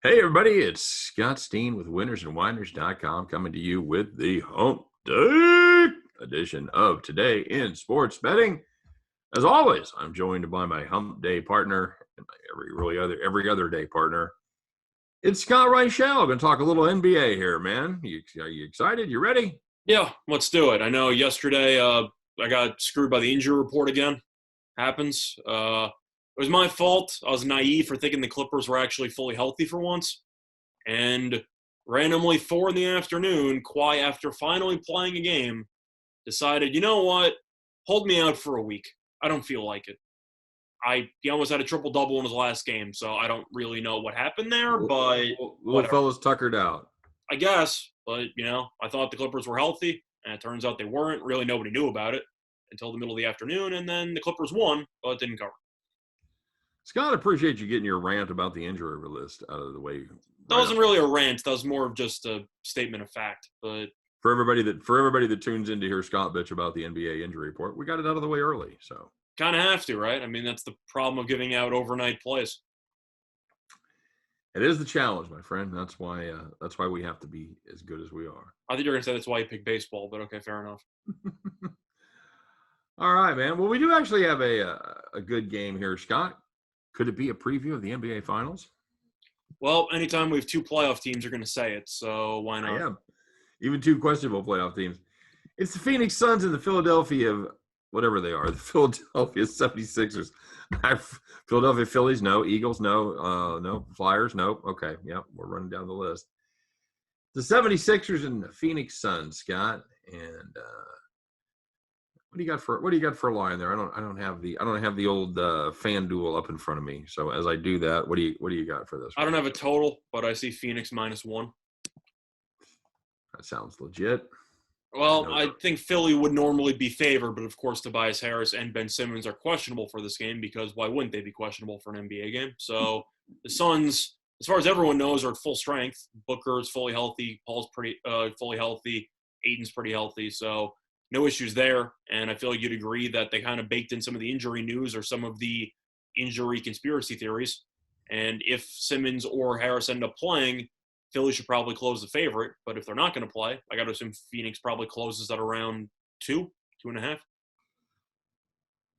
Hey, everybody, it's Scott Steen with winnersandwhiners.com coming to you with the Hump Day edition of Today in Sports Betting. As always, I'm joined by my Hump Day partner and my every other day partner. It's Scott Reichel. Going to talk a little NBA here, man. Are you excited? You ready? Yeah, let's do it. I know yesterday I got screwed by the injury report again. Happens. It was my fault. I was naive for thinking the Clippers were actually fully healthy for once. And randomly, 4 in the afternoon, Kawhi, after finally playing a game, decided, you know what? Hold me out for a week. I don't feel like it. He almost had a triple-double in his last game, so I don't really know what happened there, but Little fella's tuckered out. I guess. But, I thought the Clippers were healthy, and it turns out they weren't. Really, nobody knew about it until the middle of the afternoon, and then the Clippers won, but didn't cover. Scott, I appreciate you getting your rant about the injury list out of the way. That wasn't really a rant. That was more of just a statement of fact. But for everybody that tunes in to hear Scott bitch about the NBA injury report, we got it out of the way early. So kind of have to, right? I mean, that's the problem of giving out overnight plays. It is the challenge, my friend. That's why we have to be as good as we are. I think you're gonna say that's why you picked baseball, but okay, fair enough. All right, man. Well, we do actually have a good game here, Scott. Could it be a preview of the NBA Finals? Well, anytime we have 2 playoff teams, you're going to say it, so why not? Yeah, even 2 questionable playoff teams. It's the Phoenix Suns and the Philadelphia, whatever they are, the Philadelphia 76ers. Philadelphia Phillies, no. Eagles, no. No. Flyers, no. Okay, yep, we're running down the list. The 76ers and the Phoenix Suns, Scott, and what do you got for a line there? I don't have the old FanDuel up in front of me. So as I do that, what do you got for this? I don't have a total, but I see Phoenix -1. That sounds legit. Well, I think Philly would normally be favored, but of course Tobias Harris and Ben Simmons are questionable for this game because why wouldn't they be questionable for an NBA game? So the Suns, as far as everyone knows, are at full strength. Booker's fully healthy. Paul's pretty fully healthy. Aiden's pretty healthy. So no issues there, and I feel like you'd agree that they kind of baked in some of the injury news or some of the injury conspiracy theories. And if Simmons or Harris end up playing, Philly should probably close the favorite. But if they're not going to play, I got to assume Phoenix probably closes at around 2.5.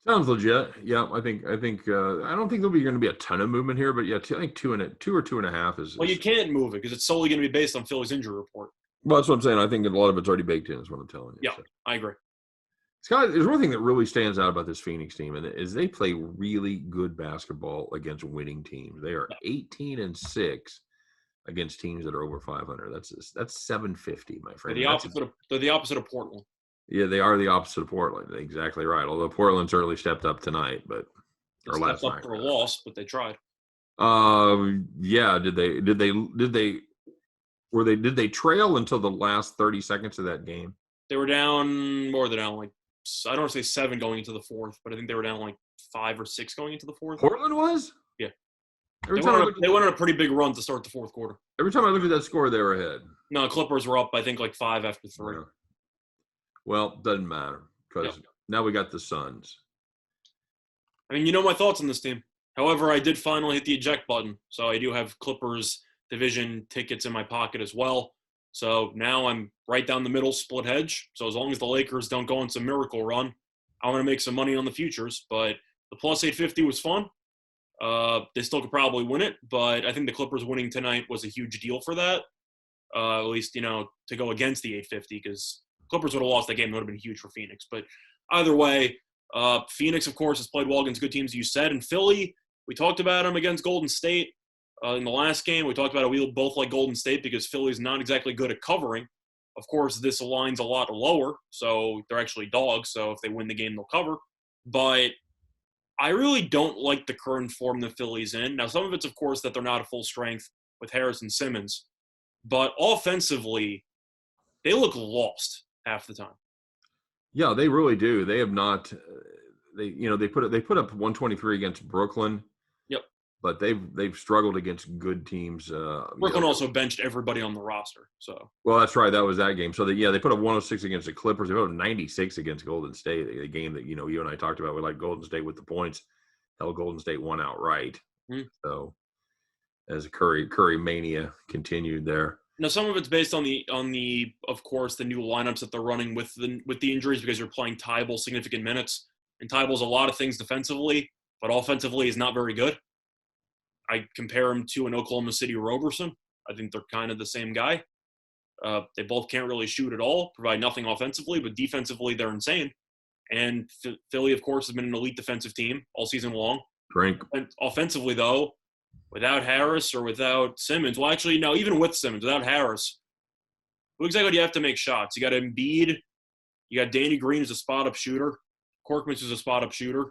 Sounds legit. Yeah, I think I don't think there'll be going to be a ton of movement here, but yeah, I think 2 or 2.5 is. Well, you can't move it because it's solely going to be based on Philly's injury report. Well, that's what I'm saying. I think a lot of it's already baked in, is what I'm telling you. Yeah, so. I agree. Scott, there's one thing that really stands out about this Phoenix team, and is they play really good basketball against winning teams. They are 18-6 against teams that are over 500. That's 750, my friend. They're the opposite of Portland. Yeah, they are the opposite of Portland. Exactly right. Although Portland certainly stepped up tonight, or last night. For a loss, but they tried. Yeah. Did they trail until the last 30 seconds of that game? They were down more than down, like, I don't want to say 7 going into the fourth, but I think they were down like 5 or 6 going into the fourth. Portland was? Yeah. They went on a pretty big run to start the fourth quarter. Every time I looked at that score, they were ahead. No, Clippers were up, I think, like 5 after 3. Yeah. Well, doesn't matter because now we got the Suns. I mean, you know my thoughts on this team. However, I did finally hit the eject button, so I do have Clippers division tickets in my pocket as well. So now I'm right down the middle, split hedge. So as long as the Lakers don't go on some miracle run, I want to make some money on the futures. But the plus 850 was fun. They still could probably win it, but I think the Clippers winning tonight was a huge deal for that. At least, to go against the 850, because Clippers would have lost that game. It would have been huge for Phoenix. But either way, Phoenix, of course, has played well against good teams, you said. And Philly, we talked about them against Golden State. In the last game, we talked about it. We both like Golden State because Philly's not exactly good at covering. Of course, this aligns a lot lower, so they're actually dogs. So if they win the game, they'll cover. But I really don't like the current form the Philly's in. Now, some of it's, of course, that they're not at full strength with Harris and Simmons. But offensively, they look lost half the time. Yeah, they really do. They have not. They put up 123 against Brooklyn. Yep. But they've struggled against good teams. Brooklyn also benched everybody on the roster. So. Well, that's right. That was that game. So they put up 106 against the Clippers. They put up 96 against Golden State. A game that you and I talked about. We like Golden State with the points. Hell, Golden State won outright. So as Curry mania continued there. Now, some of it's based on the of course the new lineups that they're running with the injuries because you're playing Tybal significant minutes, and Tybal's a lot of things defensively, but offensively is not very good. I compare him to an Oklahoma City Roberson. I think they're kind of the same guy. They both can't really shoot at all, provide nothing offensively, but defensively they're insane. And Philly, of course, has been an elite defensive team all season long. Drink. And offensively, though, without Harris or without Simmons, well, actually, no, even with Simmons, without Harris, who exactly do you have to make shots? You got Embiid, you got Danny Green as a spot-up shooter, Korkmaz is a spot-up shooter,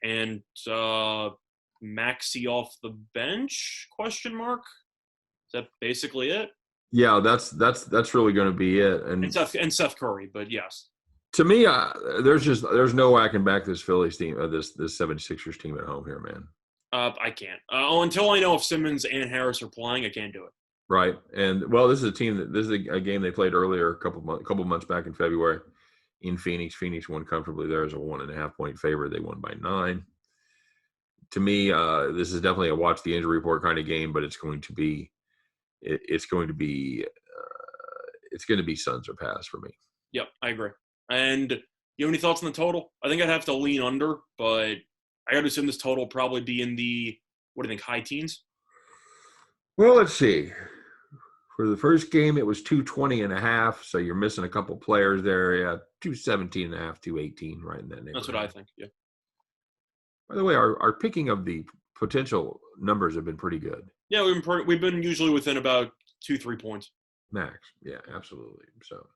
and Maxey off the bench? Question mark. Is that basically it? Yeah, that's really going to be it. And Seth Curry, but yes. To me, there's no way I can back this Phillies team, this 76ers team at home here, man. I can't. Until I know if Simmons and Harris are playing, I can't do it. Right, and well, this is a game they played earlier a couple months back in February in Phoenix. Phoenix won comfortably there as a 1.5 point favorite. They won by 9. To me, this is definitely a watch the injury report kind of game, but it's going to be Suns or pass for me. Yep, I agree. And you have any thoughts on the total? I think I'd have to lean under, but I got to assume this total will probably be in the, what do you think, high teens? Well, let's see. For the first game, it was 220.5, so you're missing a couple players there. Yeah, 217.5, 218, right in that neighborhood. That's what I think, yeah. By the way, our picking of the potential numbers have been pretty good. Yeah, we've been usually within about 2-3 points. Max, yeah, absolutely. So,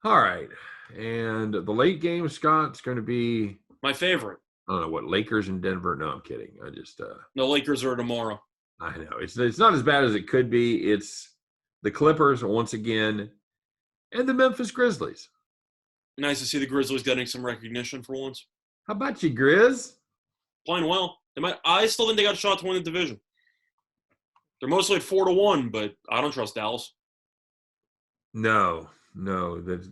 all right. And the late game, Scott, it's going to be my favorite. I don't know what, Lakers in Denver. No, I'm kidding. The Lakers are tomorrow. I know it's not as bad as it could be. It's the Clippers once again, and the Memphis Grizzlies. Nice to see the Grizzlies getting some recognition for once. How about you, Grizz? Playing well. I still think they got a shot to win the division. They're mostly at 4-1, but I don't trust Dallas. No. That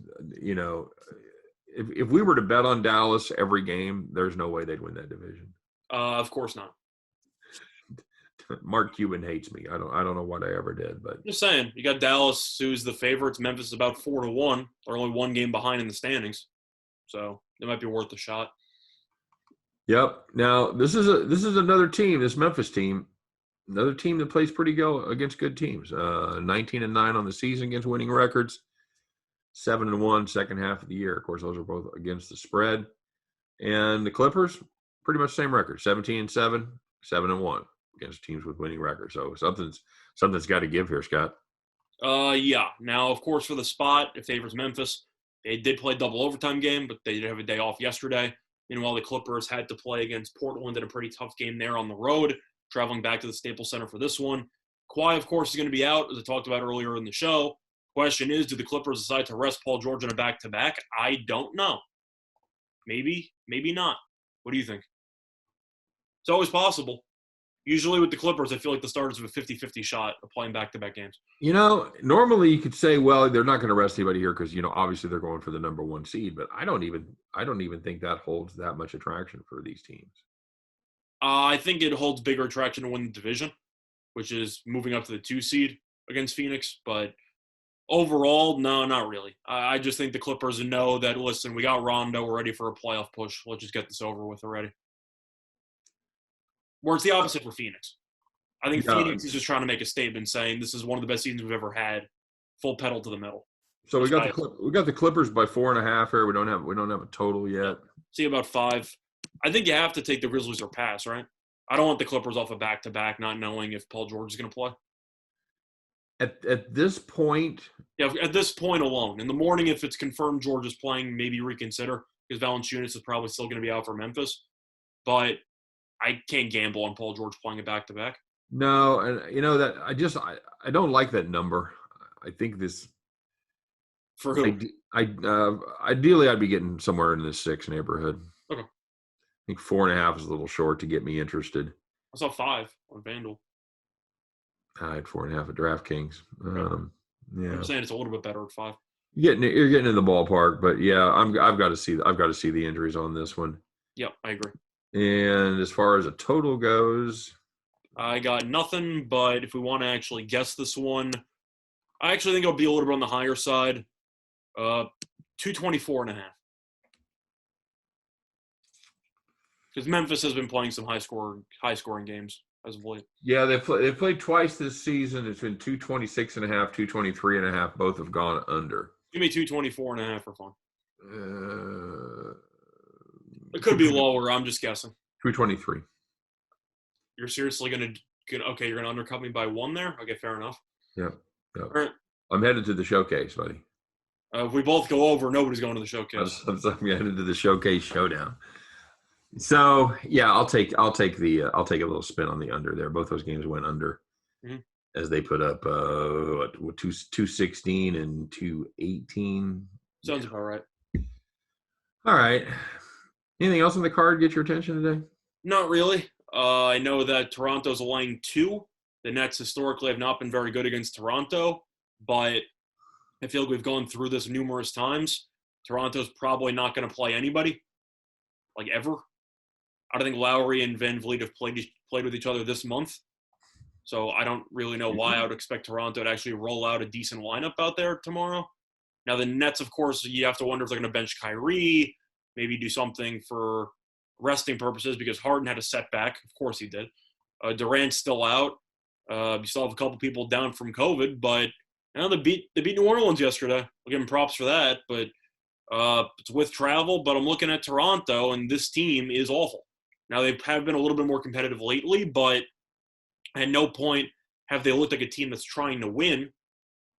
if we were to bet on Dallas every game, there's no way they'd win that division. Of course not. Mark Cuban hates me. I don't know what I ever did, but just saying, you got Dallas, who's the favorites. Memphis is about 4-1. They're only one game behind in the standings, so it might be worth a shot. Yep. Now this is another team. This Memphis team, another team that plays pretty well against good teams. 19-9 on the season against winning records. 7-1 second half of the year. Of course, those are both against the spread. And the Clippers, pretty much same record. 17-7, 7-1 against teams with winning records. So something's got to give here, Scott. Yeah. Now, of course, for the spot, it favors Memphis. They did play a double overtime game, but they did have a day off yesterday. Meanwhile, the Clippers had to play against Portland in a pretty tough game there on the road, traveling back to the Staples Center for this one. Kawhi, of course, is going to be out, as I talked about earlier in the show. Question is, do the Clippers decide to rest Paul George in a back-to-back? I don't know. Maybe, maybe not. What do you think? It's always possible. Usually with the Clippers, I feel like the starters have a 50-50 shot of playing back-to-back games. Normally you could say, well, they're not going to rest anybody here because, obviously they're going for the number 1 seed. But I don't even think that holds that much attraction for these teams. I think it holds bigger attraction to win the division, which is moving up to the 2 seed against Phoenix. But overall, no, not really. I just think the Clippers know that, listen, we got Rondo. We're ready for a playoff push. Let's just get this over with already. Where it's the opposite for Phoenix. I think Phoenix is just trying to make a statement saying this is one of the best seasons we've ever had. Full pedal to the metal. So we got the Clippers by 4.5 here. We don't have a total yet. See about 5. I think you have to take the Grizzlies or pass, right? I don't want the Clippers off a back-to-back, not knowing if Paul George is going to play. At this point, yeah, at this point alone. In the morning, if it's confirmed George is playing, maybe reconsider because Valanciunas is probably still going to be out for Memphis. But I can't gamble on Paul George playing a back-to-back. No, and that I don't like that number. I think this for who? Ideally I'd be getting somewhere in the 6 neighborhood. Okay. I think 4.5 is a little short to get me interested. I saw 5 on FanDuel. I had 4.5 at DraftKings. Okay. Yeah, I'm saying it's a little bit better at 5. You're getting in the ballpark, but yeah, I've got to see the injuries on this one. Yep, I agree. And as far as a total goes, I got nothing, but if we want to actually guess this one, I actually think it'll be a little bit on the higher side. 224.5. Because Memphis has been playing some high scoring games as of late. Yeah, they played twice this season. It's been 226.5, 223.5. Both have gone under. Give me 224.5 for fun. Uh, It could be lower. I'm just guessing. 223. You're seriously gonna okay? You're gonna undercut me by one there. Okay, fair enough. Yeah. All right. I'm headed to the showcase, buddy. If we both go over, nobody's going to the showcase. I'm headed to the showcase showdown. So yeah, I'll take a little spin on the under there. Both those games went under as they put up 216 and 218. Sounds about right. All right. Anything else on the card get your attention today? Not really. I know that Toronto's laying 2. The Nets historically have not been very good against Toronto, but I feel like we've gone through this numerous times. Toronto's probably not going to play anybody, like ever. I don't think Lowry and Van Vliet have played with each other this month. So I don't really know why I would expect Toronto to actually roll out a decent lineup out there tomorrow. Now, the Nets, of course, you have to wonder if they're going to bench Kyrie, maybe do something for resting purposes because Harden had a setback. Of course he did. Durant's still out. You still have a couple people down from COVID, but they beat New Orleans yesterday. We'll give them props for that, but it's with travel. But I'm looking at Toronto, and this team is awful. Now, they have been a little bit more competitive lately, but at no point have they looked like a team that's trying to win.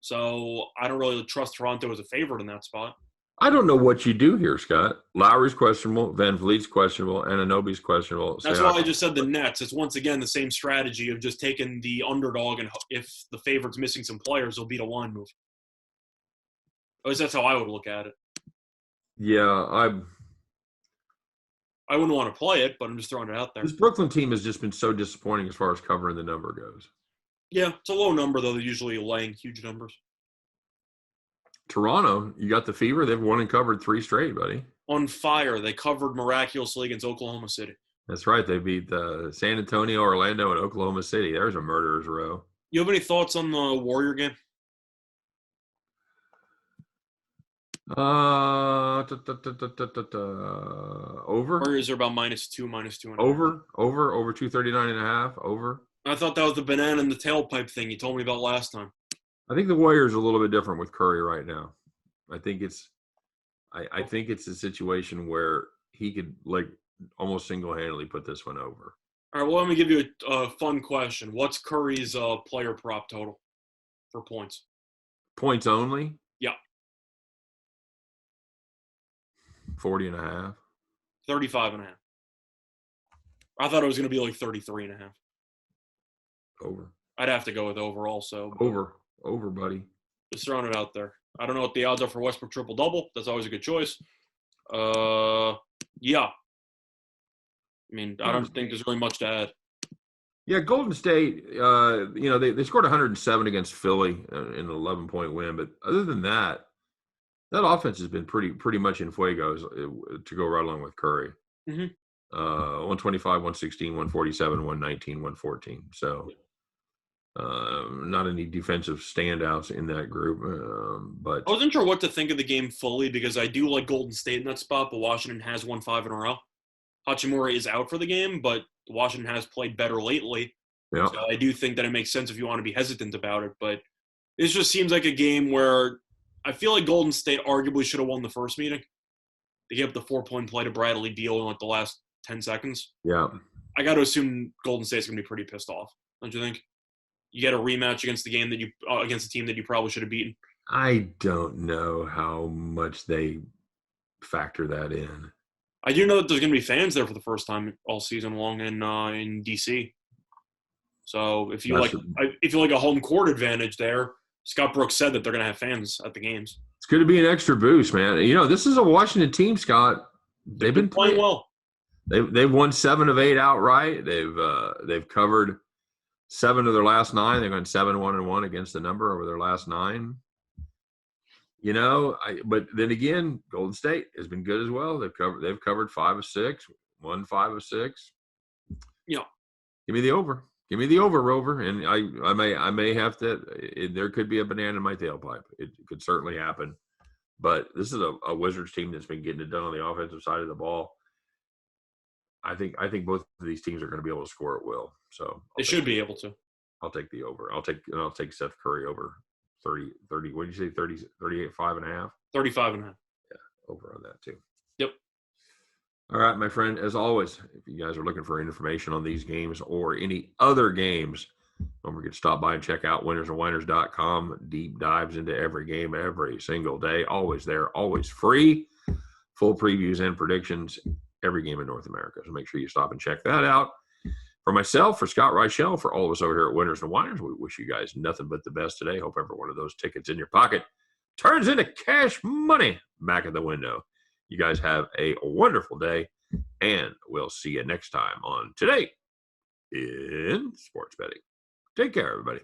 So I don't really trust Toronto as a favorite in that spot. I don't know what you do here, Scott. Lowry's questionable, Van Vliet's questionable, Anunoby's questionable. That's why I just said the Nets. It's once again the same strategy of just taking the underdog, and if the favorite's missing some players, they'll beat a line move. At least that's how I would look at it. Yeah, I wouldn't want to play it, but I'm just throwing it out there. This Brooklyn team has just been so disappointing as far as covering the number goes. Yeah, it's a low number, though. They're usually laying huge numbers. Toronto, you got the fever. They've won and covered 3 straight, buddy. On fire. They covered miraculously against Oklahoma City. That's right. They beat San Antonio, Orlando, and Oklahoma City. There's a murderer's row. You have any thoughts on the Warrior game? Over. Warriors are about -2, -2.5. Over 239.5. Over. I thought that was the banana in the tailpipe thing you told me about last time. I think the Warriors are a little bit different with Curry right now. I think it's a situation where he could almost single-handedly put this one over. All right, well, let me give you a fun question. What's Curry's player prop total for points? Points only? Yeah. 40.5. 35.5. I thought it was going to be like 33.5. Over. I'd have to go with over also. Over, buddy. Just throwing it out there. I don't know what the odds are for Westbrook triple-double. That's always a good choice. Yeah. I mean, I don't think there's really much to add. Yeah, Golden State, they scored 107 against Philly in an 11-point win. But other than that offense has been pretty much in fuegos to go right along with Curry. 125, 116, 147, 119, 114. So not any defensive standouts in that group. But I wasn't sure what to think of the game fully because I do like Golden State in that spot, but Washington has won 5 in a row. Hachimura is out for the game, but Washington has played better lately. Yeah. So I do think that it makes sense if you want to be hesitant about it. But this just seems like a game where I feel like Golden State arguably should have won the first meeting. They gave up the 4-point play to Bradley Beal in the last 10 seconds. Yeah. I got to assume Golden State's going to be pretty pissed off. Don't you think? You get a rematch against the game against a team that you probably should have beaten. I don't know how much they factor that in. I do know that there's going to be fans there for the first time all season long in DC. So if you like a home court advantage there, Scott Brooks said that they're going to have fans at the games. It's going to be an extra boost, man. This is a Washington team, Scott. They've been playing well. They've won 7 of 8 outright. They've covered 7 of their last 9. They've gone 7-1-1 against the number over their last 9. But then again, Golden State has been good as well. They've covered 5 of 6, won 5 of 6. Yeah. Give me the over. Give me the over, Rover, and I may have to. There could be a banana in my tailpipe. It could certainly happen. But this is a Wizards team that's been getting it done on the offensive side of the ball. I think both of these teams are going to be able to score at will. So They should be able to. I'll take the over. I'll take Seth Curry over 30. What did you say? 38, 5.5? 35.5. Yeah, over on that too. Yep. All right, my friend. As always, if you guys are looking for information on these games or any other games, don't forget to stop by and check out winnersandwhiners.com. Deep dives into every game every single day. Always there, always free. Full previews and predictions every game in North America. So make sure you stop and check that out. For myself, for Scott Reichel, for all of us over here at Winners and Whiners, we wish you guys nothing but the best today. Hope every one of those tickets in your pocket turns into cash money back at the window. You guys have a wonderful day, and we'll see you next time on Today in Sports Betting. Take care, everybody.